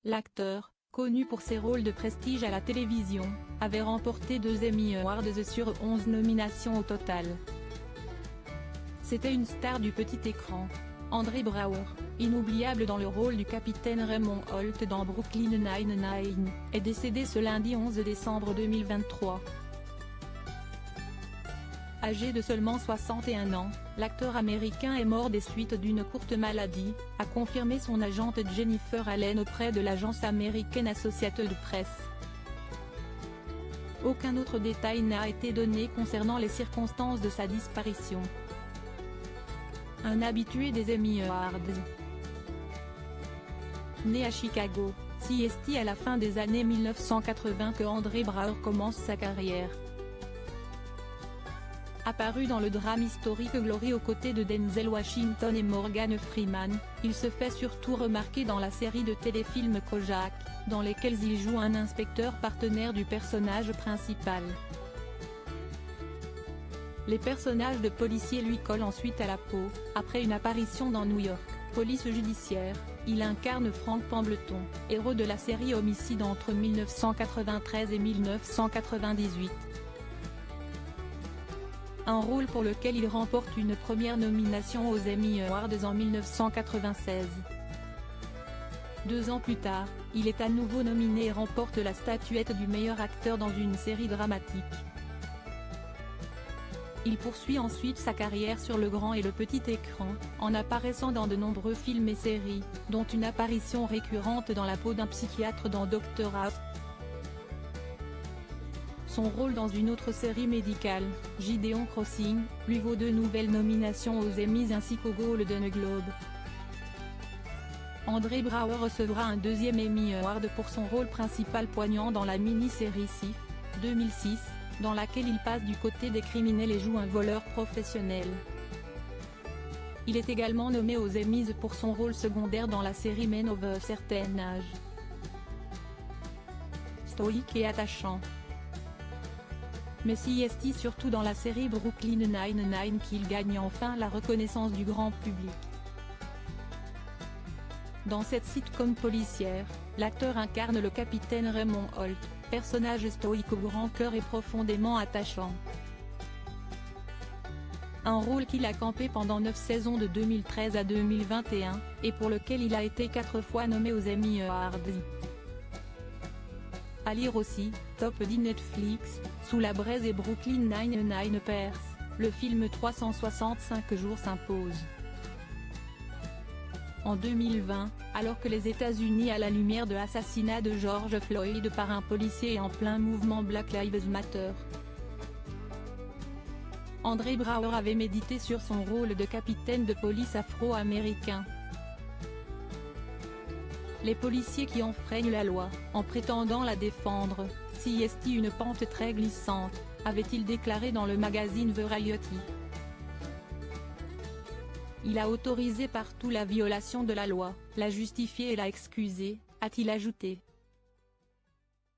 L'acteur, connu pour ses rôles de prestige à la télévision, avait remporté 2 Emmy Awards sur 11 nominations au total. C'était une star du petit écran. Andre Braugher, inoubliable dans le rôle du capitaine Raymond Holt dans Brooklyn Nine-Nine, est décédé ce lundi 11 décembre 2023. Âgé de seulement 61 ans, l'acteur américain est mort des suites d'une courte maladie, a confirmé son agente Jennifer Allen auprès de l'agence américaine Associated Press. Aucun autre détail n'a été donné concernant les circonstances de sa disparition. Un habitué des Emmy Awards. Né à Chicago, c'est à la fin des années 1980 que Andre Braugher commence sa carrière. Apparu dans le drame historique Glory aux côtés de Denzel Washington et Morgan Freeman, il se fait surtout remarquer dans la série de téléfilms Kojak, dans lesquels il joue un inspecteur partenaire du personnage principal. Les personnages de policiers lui collent ensuite à la peau. Après une apparition dans New York, Police judiciaire, il incarne Frank Pambleton, héros de la série Homicide entre 1993 et 1998. Un rôle pour lequel il remporte une première nomination aux Emmy Awards en 1996. 2 ans plus tard, il est à nouveau nominé et remporte la statuette du meilleur acteur dans une série dramatique. Il poursuit ensuite sa carrière sur le grand et le petit écran, en apparaissant dans de nombreux films et séries, dont une apparition récurrente dans la peau d'un psychiatre dans Dr House. Son rôle dans une autre série médicale, Gideon Crossing, lui vaut 2 nouvelles nominations aux Emmys ainsi qu'au Golden Globe. Andre Braugher recevra un 2e Emmy Award pour son rôle principal poignant dans la mini-série Sif, 2006, dans laquelle il passe du côté des criminels et joue un voleur professionnel. Il est également nommé aux Emmys pour son rôle secondaire dans la série Men of a Certain Age. Stoïque et attachant. Mais c'est surtout dans la série Brooklyn Nine-Nine qu'il gagne enfin la reconnaissance du grand public. Dans cette sitcom policière, l'acteur incarne le capitaine Raymond Holt, personnage stoïque au grand cœur et profondément attachant. Un rôle qu'il a campé pendant 9 saisons de 2013 à 2021, et pour lequel il a été 4 fois nommé aux Emmy Awards. À lire aussi, Top 10 Netflix, Sous la braise et Brooklyn Nine-Nine perce, le film 365 jours s'impose. En 2020, alors que les États-Unis à la lumière de l'assassinat de George Floyd par un policier et en plein mouvement Black Lives Matter, Andre Braugher avait médité sur son rôle de capitaine de police afro-américain. Les policiers qui enfreignent la loi, en prétendant la défendre, c'est une pente très glissante, avait-il déclaré dans le magazine Variety. Il a autorisé partout la violation de la loi, l'a justifié et l'a excusé, a-t-il ajouté.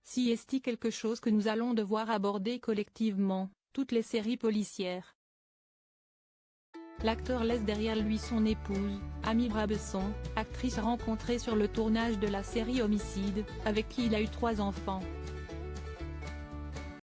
C'est quelque chose que nous allons devoir aborder collectivement, toutes les séries policières. L'acteur laisse derrière lui son épouse, Amy Brabesson, actrice rencontrée sur le tournage de la série Homicide, avec qui il a eu 3 enfants.